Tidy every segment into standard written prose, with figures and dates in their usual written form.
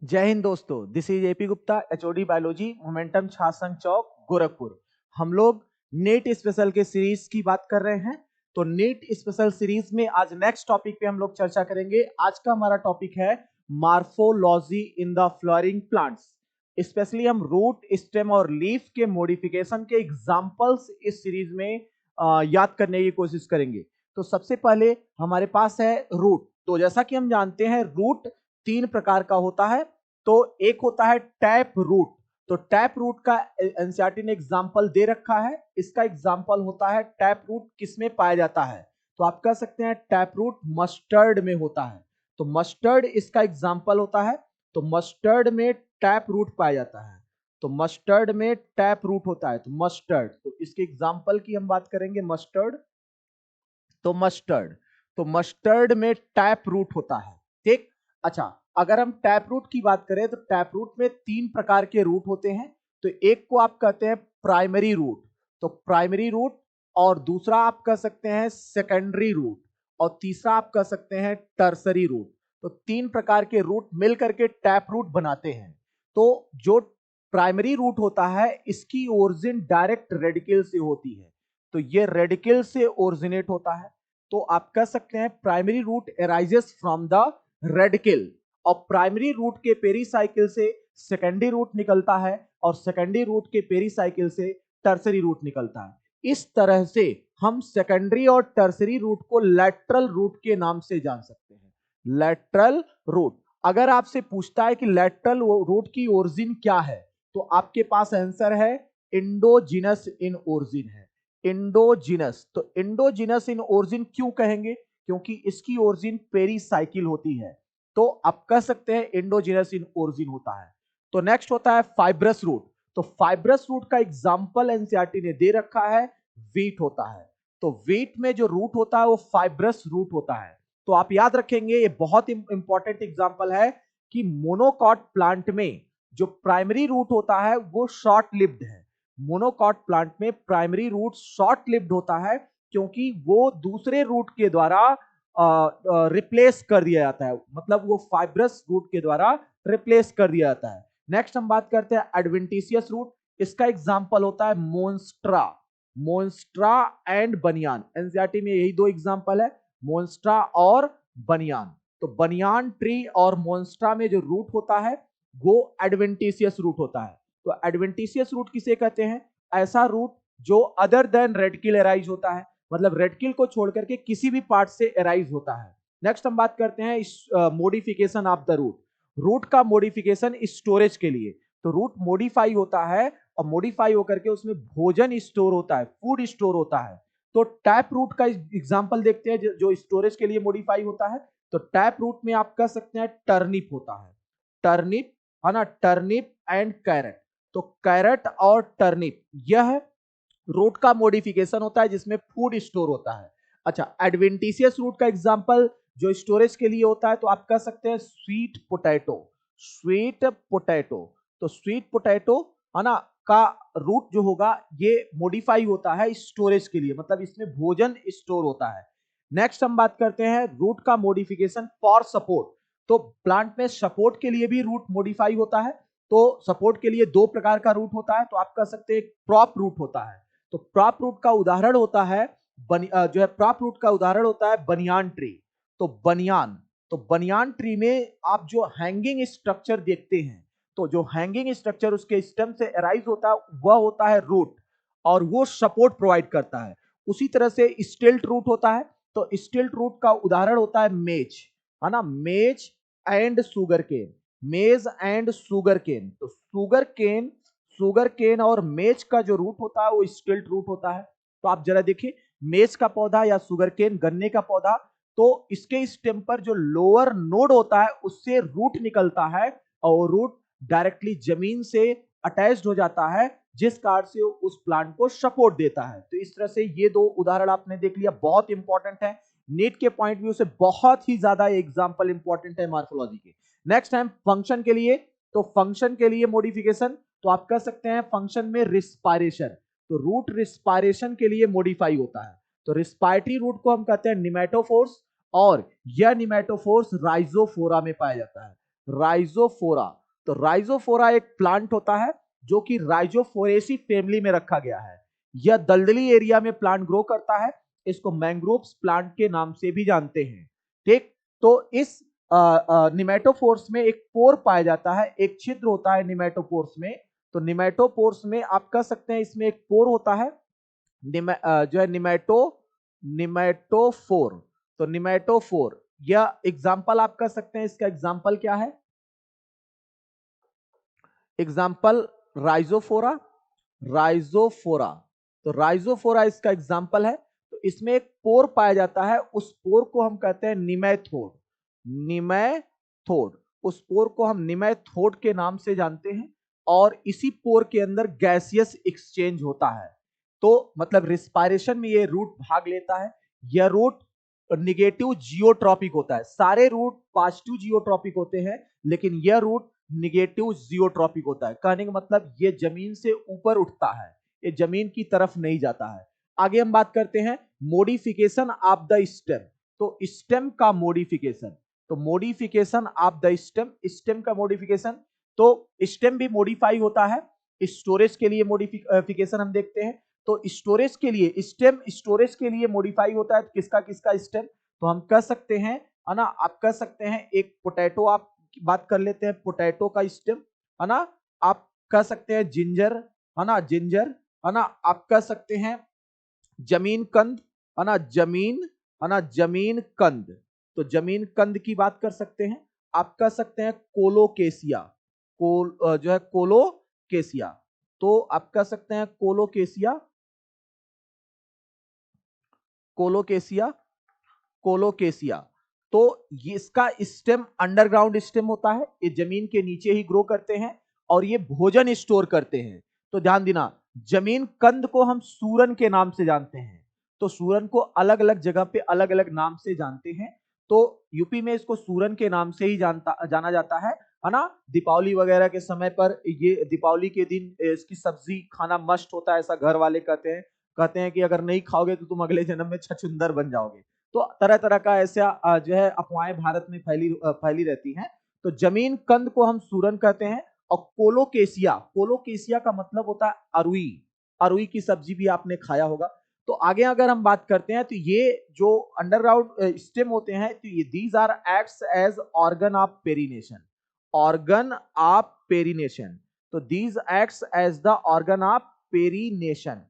जय हिंद दोस्तों, this is AP Gupta, HOD biology, momentum छात्र संघ चौक, गोरखपुर। हम लोग नेट स्पेशल के सीरीज की बात कर रहे हैं। तो नेट स्पेशल सीरीज में आज नेक्स्ट टॉपिक पे हम लोग चर्चा करेंगे। आज का हमारा टॉपिक है morphology in the flowering plants. Specially हम रूट, स्टेम और लीफ के मॉडिफिकेशन के एग्जांपल्स इस सीरीज में याद करने की कोशिश करेंगे। तो सबसे पहले हमारे पास है रूट। तो जैसा कि हम जानते हैं, रूट तीन प्रकार का होता है। तो एक होता है टैप रूट। तो टैप रूट का एनसीईआरटी ने एग्जांपल दे रखा है। इसका एग्जांपल होता है टैप रूट किसमें पाया जाता है। तो आप कह सकते हैं टैप रूट मस्टर्ड में होता है। तो मस्टर्ड इसका एग्जांपल होता है। तो मस्टर्ड में टैप रूट पाया जाता है। तो मस्टर्ड में टैप रूट होता है। तो मस्टर्ड, तो इसके एग्जांपल की हम बात करेंगे। मस्टर्ड, तो मस्टर्ड में टैप रूट होता है। ठीक। अच्छा, अगर हम टैप रूट की बात करें तो टैप रूट में तीन प्रकार के रूट होते हैं। तो एक को आप कहते हैं प्राइमरी रूट, तो प्राइमरी रूट, और दूसरा आप कह सकते हैं सेकेंडरी रूट, और तीसरा आप कह सकते हैं टर्सरी रूट। तो तीन प्रकार के रूट मिलकर के टैप रूट बनाते हैं। तो जो प्राइमरी रूट होता है, इसकी ओरिजिन डायरेक्ट रेडिकल से होती है। तो ये रेडिकल से ओरिजिनेट होता है। तो आप कह सकते हैं primary root arises from the radical, और प्राइमरी रूट के पेरीसाइकिल से सेकेंडरी रूट निकलता है, और सेकेंडरी रूट के पेरीसाइकिल से टर्सरी रूट निकलता है। इस तरह से हम सेकेंडरी और टर्सरी रूट को लैटरल रूट के नाम से जान सकते हैं। Lateral root. अगर आपसे पूछता है कि लैटरल रूट की ओरिजिन क्या है, तो आपके पास आंसर है इंडोजिनस इन ओरिजिन है। इंडोजिनस। तो इंडोजिनस इन ओरिजिन क्यों कहेंगे? क्योंकि इसकी ओरिजिन पेरीसाइकिल होती है। तो आप कह सकते हैं इंडोजिनस इन ओरिजिन होता है। तो नेक्स्ट होता है फाइब्रस रूट। तो फाइब्रस रूट का एग्जांपल एनसीईआरटी ने दे रखा है, वीट होता है। तो वीट में जो रूट होता है वो फाइब्रस रूट होता है। तो आप याद रखेंगे, ये बहुत इंपॉर्टेंट एग्जांपल है कि मोनोकॉट प्लांट में जो प्राइमरी रूट होता है वो शॉर्ट लिव्ड है। मोनोकॉट प्लांट में प्राइमरी रूट शॉर्ट लिव्ड होता है, क्योंकि वो दूसरे रूट के द्वारा रिप्लेस कर दिया जाता है। मतलब वो फाइब्रस रूट के द्वारा रिप्लेस कर दिया जाता है। नेक्स्ट हम बात करते हैं एडवेंटिशियस रूट। इसका एग्जांपल होता है मोन्स्ट्रा। मोन्स्ट्रा एंड बनियान। एनसीईआरटी में यही दो एग्जांपल है, मोन्स्ट्रा और बनियान। तो बनियान ट्री और मोन्स्ट्रा में जो रूट होता है वो एडवेंटिशियस रूट होता है। तो एडवेंटिशियस रूट किसे कहते हैं? ऐसा रूट जो अदर देन रेडिकल अराइज होता है, मतलब रेडिकल को छोड़ करके किसी भी पार्ट से अराइज होता है। नेक्स्ट हम बात करते हैं modification of the root. Root का मॉडिफिकेशन स्टोरेज के लिए। तो रूट मॉडिफाई होता है, और मॉडिफाई होकर के उसमें भोजन स्टोर होता है, फूड स्टोर होता है। तो टैप रूट का एग्जांपल देखते हैं जो स्टोरेज के लिए मॉडिफाई होता है। तो टैप रूट में आप कह सकते हैं टर्निप होता है। टर्निप है ना, टर्निप एंड कैरेट। तो कैरेट और टर्निप यह रूट का मॉडिफिकेशन होता है जिसमें फूड स्टोर होता है। अच्छा, एडवेंटिशियस रूट का एग्जांपल जो स्टोरेज के लिए होता है, तो आप कह सकते हैं स्वीट पोटैटो। Sweet potato. तो स्वीट पोटैटो है ना का रूट जो होगा ये मॉडिफाई होता है स्टोरेज के लिए, मतलब इसमें भोजन स्टोर होता है। नेक्स्ट हम बात करते हैं रूट का मॉडिफिकेशन फॉर सपोर्ट। तो प्लांट में सपोर्ट के लिए भी रूट मॉडिफाई होता है। तो सपोर्ट के लिए दो प्रकार का रूट होता है। तो आप कह सकते हैं प्रॉप रूट होता है। तो प्रॉप रूट का उदाहरण होता है जो है प्रॉप रूट का उदाहरण होता है बनियान ट्री। तो बनियान, तो बनियान ट्री में आप जो हैंगिंग स्ट्रक्चर देखते हैं, तो जो हैंगिंग स्ट्रक्चर उसके स्टेम से अराइज होता है वह होता है रूट, और वो सपोर्ट प्रोवाइड करता है। उसी तरह से स्टिल्ट रूट होता है। तो स्टिल्ट रूट का उदाहरण होता है मेज, है ना, मेज एंड सुगर केन। मेज एंड सुगर केन। तो सुगर केन और मेज का जो रूट होता है वो स्टिल्ट रूट होता है। तो आप जरा देखिए, मेज का पौधा या सुगर केन गन्ने का पौधा, तो इसके स्टेम पर जो लोअर नोड होता है उससे रूट निकलता है, और रूट डायरेक्टली जमीन से अटैच्ड हो जाता है, जिस कारण से उस प्लांट को सपोर्ट देता है। तो इस तरह से ये दो उदाहरण आपने देख लिया, बहुत इंपॉर्टेंट है नीट के पॉइंट व्यू से, बहुत ही ज्यादा एग्जांपल इंपॉर्टेंट है मार्फोलॉजी के। नेक्स्ट टाइम फंक्शन के लिए। तो फंक्शन के लिए मॉडिफिकेशन, तो आप कह सकते हैं फंक्शन में रिस्पायरेशन। तो रूट रिस्पायरेशन के लिए मॉडिफाई होता है। तो रिस्पायरेटरी रूट को हम कहते हैं निमेटोफोर्स, और यह निमेटोफोर्स राइजोफोरा में पाया जाता है। राइजोफोरा। तो राइजोफोरा एक प्लांट होता है जो कि राइजोफोरेसी फैमिली में रखा गया है। यह दलदली एरिया में प्लांट ग्रो करता है। इसको मैंग्रोव्स प्लांट के नाम से भी जानते हैं। ठीक, तो इस निमेटोफोर्स में एक पोर पाया जाता है, एक छिद्र होता है निमेटोफोर्स में। तो निमेटोफोर्स में आप कह सकते हैं इसमें एक पोर होता है, जो है निमेटोफोर। तो निमेटोफोर, यह एग्जाम्पल आप कह सकते हैं, इसका एग्जाम्पल क्या है? Example Rhizophora, Rhizophora. तो राइजोफोरा इसका एग्जाम्पल है। तो इसमें एक पोर पाया जाता है, उस पोर को हम कहते हैं निमेथोड। निमेथोड, उस पोर को हम निमेथोड के नाम से जानते हैं। और इसी पोर के अंदर गैसियस एक्सचेंज होता है। तो मतलब रिस्पायरेशन में ये रूट भाग लेता है। यह रूट निगेटिव जियोट्रॉपिक होता है। सारे रूट पॉजिटिव जियोट्रॉपिक होते हैं, लेकिन यह रूट निगेटिव जियोट्रॉपिक होता है। कहने का मतलब ये जमीन से ऊपर उठता है, ये जमीन की तरफ नहीं जाता है। आगे हम बात करते हैं मॉडिफिकेशन ऑफ द स्टेम। तो स्टेम का मॉडिफिकेशन, तो modification of the stem, stem का मॉडिफिकेशन। तो स्टेम भी मॉडिफाई होता है। स्टोरेज के लिए मॉडिफिकेशन हम देखते हैं। तो स्टोरेज के लिए, स्टेम स्टोरेज के लिए मॉडिफाई होता है। किसका किसका स्टेम? तो हम कह सकते हैं, है ना, आप कह सकते हैं एक पोटैटो, आप बात कर लेते हैं पोटैटो का स्टेम, है ना। आप कह सकते हैं जिंजर, है ना, जिंजर, है ना। आप कह सकते हैं जमीन कंद, है ना, जमीन, है ना, जमीन कंद। तो जमीन कंद की बात कर सकते हैं। आप कह सकते हैं कोलोकेसिया, जो है कोलोकेसिया। तो आप कह सकते हैं कोलोकेसिया, कोलोकेसिया, कोलोकेसिया। तो ये इसका स्टेम अंडरग्राउंड स्टेम होता है, ये जमीन के नीचे ही ग्रो करते हैं और ये भोजन स्टोर करते हैं। तो ध्यान देना, जमीन कंद को हम सूरन के नाम से जानते हैं। तो सूरन को अलग अलग जगह पे अलग अलग नाम से जानते हैं। तो यूपी में इसको सूरन के नाम से ही जाना जाता है ना। दीपावली वगैरह के समय पर, ये दीपावली के दिन इसकी सब्जी खाना मस्ट होता है, ऐसा घर वाले कहते हैं कि अगर नहीं खाओगे तो तुम अगले जन्म में छछूंदर बन जाओगे। तो तरह तरह का ऐसा जो है अफवाहें भारत में फैली रहती हैं। तो जमीन कंद को हम सूरन कहते हैं। और कोलोकेसिया, कोलोकेसिया का मतलब होता है अरुई। अरुई की सब्जी भी आपने खाया होगा। तो आगे अगर हम बात करते हैं, तो ये जो अंडरग्राउंड स्टेम होते हैं, तो ये these are acts as organ of perennation, organ of perennation. तो these acts as the organ of perennation.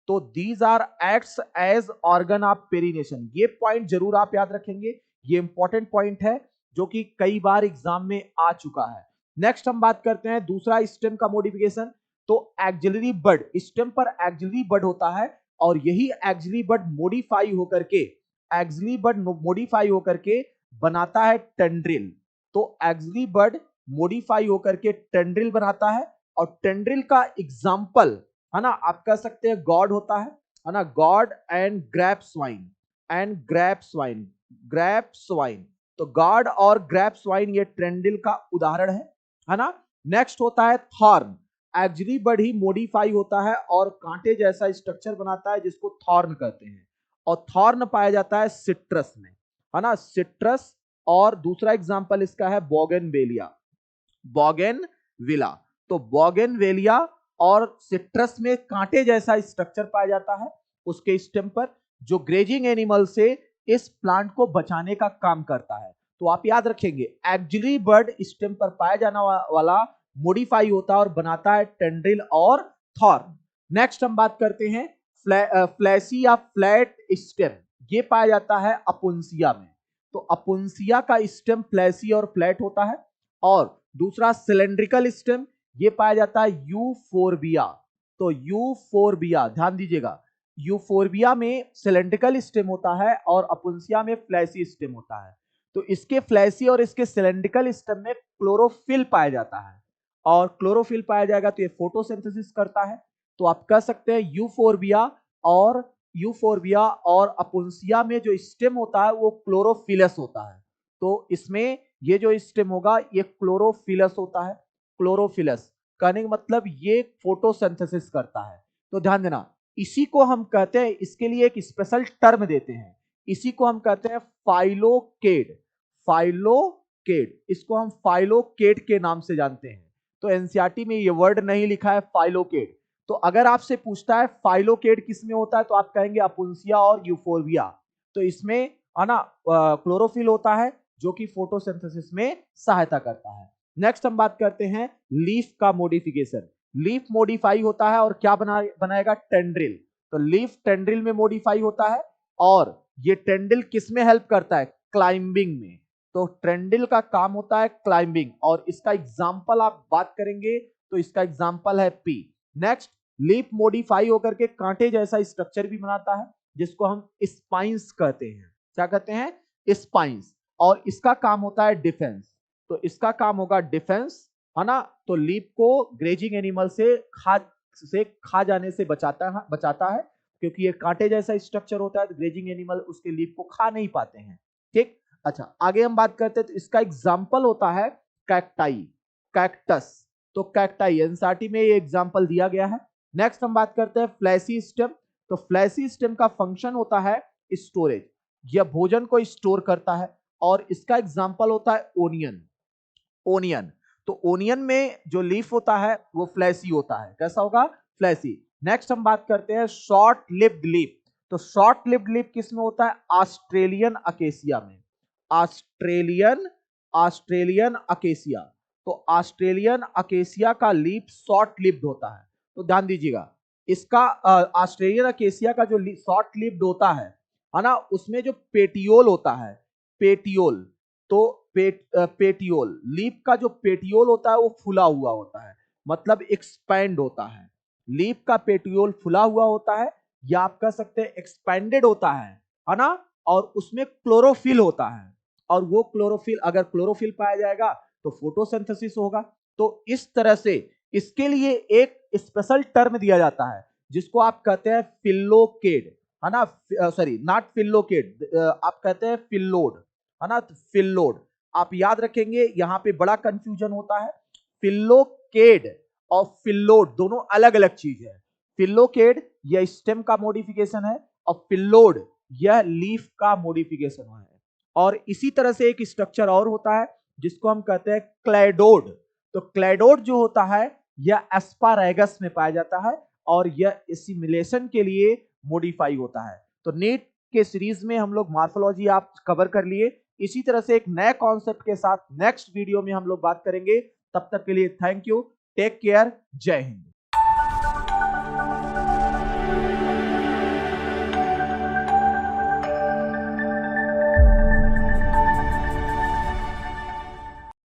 तो these are acts as organ of perennation. ये पॉइंट जरूर आप याद रखेंगे, ये इंपॉर्टेंट पॉइंट है जो कि कई बार एग्जाम में आ चुका है। नेक्स्ट हम बात करते हैं दूसरा स्टेम का मॉडिफिकेशन। तो एक्सिलरी बड, स्टेम पर एक्सिलरी बड होता है और यही एक्सिलरी बड मॉडिफाई होकर के, एक्सिलरी बड मॉडिफाई होकर के बनाता है टेंड्रिल। तो एक्सिलरी बड मॉडिफाई होकर के टेंड्रिल बनाता है। और टेंड्रिल का एग्जाम्पल, है ना, आप कह सकते हैं गॉड होता है ना, God and grab swine, and grab swine, grab swine. तो गॉड और ग्रैप स्वाइन ये टेंड्रिल का उदाहरण है ना। नेक्स्ट होता है थॉर्न। एक्सिलरी बड ही मॉडिफाई होता है और कांटे जैसा स्ट्रक्चर बनाता है जिसको थॉर्न कहते हैं। और थॉर्न पाया जाता है सिट्रस में, है ना, सिट्रस। और दूसरा एग्जांपल इसका है बोगेनवेलिया, बोगेनविला। तो बोगेनवेलिया और सिट्रस में कांटे जैसा स्ट्रक्चर पाया जाता है उसके स्टेम पर, जो ग्रेजिंग एनिमल से इस प्लांट को बचाने का काम करता है। तो आप याद रखेंगे, एक्सिलरी बड स्टेम पर पाया जाने वाला मॉडिफाई होता है और बनाता है टेंड्रिल और थॉर्न। नेक्स्ट हम बात करते हैं फ्लैसी या फ्लैट स्टेम। ये पाया जाता है अपुंसिया में। तो अपुंसिया का स्टेम फ्लैसी और फ्लैट होता है। और दूसरा सिलेंड्रिकल स्टेम, ये पाया जाता है यूफोरबिया। तो यूफोरबिया, ध्यान दीजिएगा, यूफोरबिया में सिलेंड्रिकल स्टेम होता है और अपुंसिया में फ्लैसी स्टेम होता है। तो इसके फ्लैसी और इसके सिलेंड्रिकल स्टेम में क्लोरोफिल पाया जाता है। और क्लोरोफिल पाया जाएगा तो ये फोटोसिंथेसिस करता है। तो आप कह सकते हैं यूफोरबिया और अपुंसिया में जो स्टेम होता है वो क्लोरोफिलस होता है। तो इसमें ये जो स्टेम होगा ये क्लोरोफिलस होता है। क्लोरोफिलस कहने का मतलब ये फोटोसिंथेसिस करता है। तो ध्यान देना, इसी को हम कहते हैं, इसके लिए एक स्पेशल टर्म देते हैं, इसी को हम कहते हैं फाइलोकेड। फाइलो फाइलोकेट, इसको हम फाइलोकेट के नाम से जानते हैं। तो एनसीईआरटी में ये वर्ड नहीं लिखा है फाइलोकेट। तो अगर आपसे पूछता है फाइलोकेट किसमें होता है तो आप कहेंगे अपुंसिया और यूफोरबिया। तो इसमें है ना क्लोरोफिल होता है जो कि फोटोसिंथेसिस में सहायता करता है। नेक्स्ट हम बात करते हैं लीफ का मॉडिफिकेशन। लीफ मॉडिफाई होता है और क्या बनाएगा, टेंड्रिल। तो लीफ टेंड्रिल में मॉडिफाई होता है और ये टेंड्रिल किस में हेल्प करता है, क्लाइंबिंग में। तो टेंड्रिल का काम होता है क्लाइंबिंग, और इसका एग्जांपल आप बात करेंगे तो इसका एग्जांपल है पी। नेक्स्ट, लीफ मॉडिफाई होकर के कांटे जैसा स्ट्रक्चर भी बनाता है जिसको हम स्पाइंस कहते हैं। क्या कहते हैं, स्पाइंस। और इसका काम होता है डिफेंस। तो इसका काम होगा डिफेंस, है ना। तो लीफ को ग्रेजिंग एनिमल से खा जाने से बचाता है क्योंकि ये कांटे जैसा स्ट्रक्चर होता है तो ग्रेजिंग एनिमल उसके लीफ को खा नहीं पाते हैं। ठीक, अच्छा आगे हम बात करते हैं तो इसका एग्जांपल होता है कैक्टाई, कैक्टस। तो कैक्टाई एनसीईआरटी में ये एग्जांपल दिया गया है। नेक्स्ट हम बात करते हैं फ्लैशी स्टेम। तो फ्लैशी स्टेम का फंक्शन होता है स्टोरेज, यह भोजन को स्टोर करता है और इसका एग्जांपल होता है ओनियन। ओनियन, तो ओनियन में जो लीफ होता है वो फ्लैशी होता है। कैसा होगा, फ्लैशी। नेक्स्ट हम बात करते हैं शॉर्ट लिव्ड लीफ। तो शॉर्ट लिव्ड लीफ किस में होता है, ऑस्ट्रेलियन अकेसिया में। Australian acacia. तो ऑस्ट्रेलियन अकेसिया का लीफ शॉर्ट लिव्ड होता है। तो ध्यान दीजिएगा, इसका ऑस्ट्रेलियन अकेसिया का जो शॉर्ट लिव्ड होता है ना, उसमें जो पेटियोल होता है, पेटियोल, तो पेटियोल, लीफ का जो पेटियोल होता है वो फुला हुआ होता है, मतलब एक्सपैंड होता है। लीफ का पेटियोल फुला हुआ होता है या आप कह सकते हैं एक्सपैंडेड होता है ना। और उसमें क्लोरोफिल होता है, और वो क्लोरोफिल, अगर क्लोरोफिल पाया जाएगा तो फोटोसिंथेसिस होगा। तो इस तरह से इसके लिए एक स्पेशल टर्म दिया जाता है जिसको आप कहते हैं फिल्लोकेड, है ना। सॉरी, नॉट फिल्लोकेड, आप कहते हैं फिल्लोड, है ना। फिल्लोड आप याद रखेंगे, यहां पे बड़ा कंफ्यूजन होता है। फिल्लोकेड और फिल्लोड दोनों अलग अलग चीज है। फिल्लोकेड यह स्टेम का मॉडिफिकेशन है और फिल्लोड यह लीफ का मॉडिफिकेशन है। और इसी तरह से एक स्ट्रक्चर और होता है जिसको हम कहते हैं क्लैडोड। तो क्लैडोड जो होता है यह एस्पारेगस में पाया जाता है और यह एसिमिलेशन के लिए मॉडिफाई होता है। तो नीट के सीरीज में हम लोग मॉर्फोलॉजी आप कवर कर लिए। इसी तरह से एक नए कॉन्सेप्ट के साथ नेक्स्ट वीडियो में हम लोग बात करेंगे। तब तक के लिए थैंक यू, टेक केयर, जय हिंद।